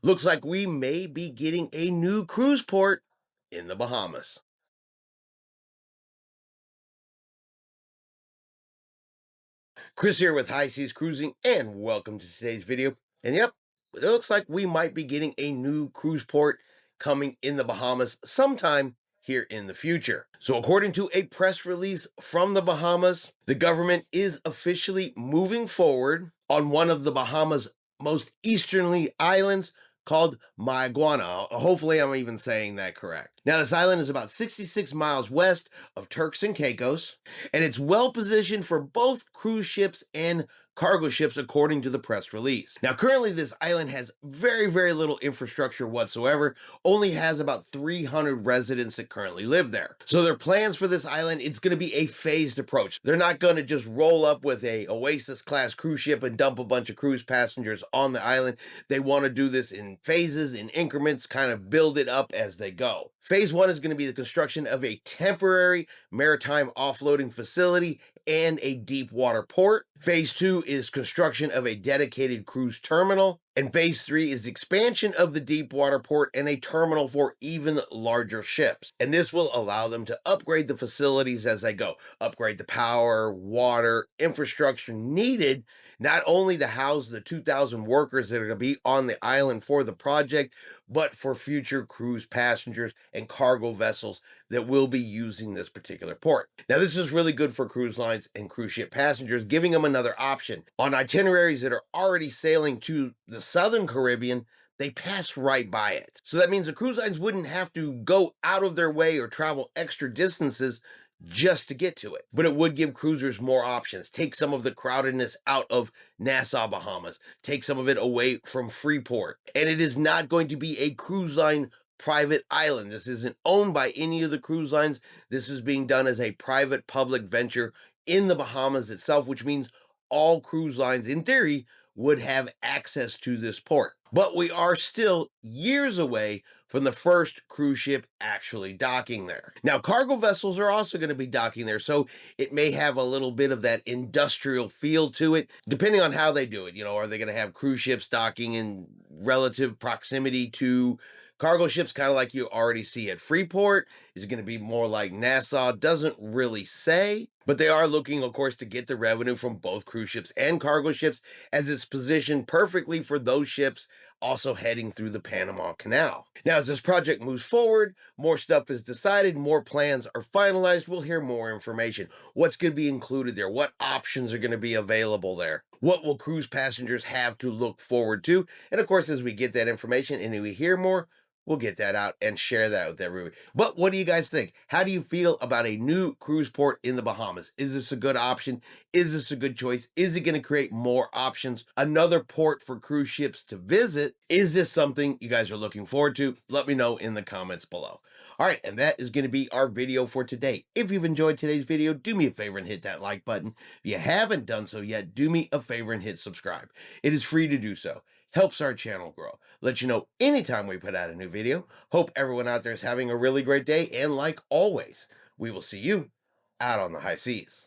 Looks like we may be getting a new cruise port in the Bahamas. Chris here with High Seas Cruising, and welcome to today's video. And yep, it looks like we might be getting a new cruise port coming in the Bahamas sometime here in the future. So, according to a press release from the Bahamas, the government is officially moving forward on one of the Bahamas' most easterly islands called Maiguana. Hopefully, I'm even saying that correct. Now, this island is about 66 miles west of Turks and Caicos, and it's well positioned for both cruise ships and cargo ships, according to the press release. Now, currently, this island has very little infrastructure whatsoever, only has about 300 residents that currently live there. So, their plans for this island, it's going to be a phased approach. They're not going to just roll up with a Oasis class cruise ship and dump a bunch of cruise passengers on the island. They want to do this in phases, in increments, kind of build it up as they go. Phase one is going to be the construction of a temporary maritime offloading facility and a deep water port. Phase two is construction of a dedicated cruise terminal. And phase three is expansion of the deep water port and a terminal for even larger ships. And this will allow them to upgrade the facilities as they go, upgrade the power, water, infrastructure needed, not only to house the 2,000 workers that are going to be on the island for the project, but for future cruise passengers and cargo vessels that will be using this particular port. Now, this is really good for cruise lines and cruise ship passengers, giving them another option. On itineraries that are already sailing to the Southern Caribbean, they pass right by it. So that means the cruise lines wouldn't have to go out of their way or travel extra distances just to get to it. But it would give cruisers more options, take some of the crowdedness out of Nassau, Bahamas, take some of it away from Freeport. And it is not going to be a cruise line private island. This isn't owned by any of the cruise lines. This is being done as a private public venture in the Bahamas itself, which means all cruise lines, in theory, would have access to this port. But we are still years away from the first cruise ship actually docking there. Now, cargo vessels are also going to be docking there, so it may have a little bit of that industrial feel to it, depending on how they do it. Are they going to have cruise ships docking in relative proximity to cargo ships, kind of like you already see at Freeport? Is it going to be more like Nassau? Doesn't really say. But they are looking, of course, to get the revenue from both cruise ships and cargo ships, as it's positioned perfectly for those ships also heading through the Panama Canal. Now, as this project moves forward, more stuff is decided, more plans are finalized. We'll hear more information. What's going to be included there? What options are going to be available there? What will cruise passengers have to look forward to? And of course, as we get that information and we hear more, we'll get that out and share that with everybody. But what do you guys think? How do you feel about a new cruise port in the Bahamas? Is this a good option? Is this a good choice? Is it going to create more options? Another port for cruise ships to visit? Is this something you guys are looking forward to? Let me know in the comments below. All right, and that is going to be our video for today. If you've enjoyed today's video, do me a favor and hit that like button. If you haven't done so yet, do me a favor and hit subscribe. It is free to do so. Helps our channel grow. Let you know anytime we put out a new video. Hope everyone out there is having a really great day, and like always, we will see you out on the high seas.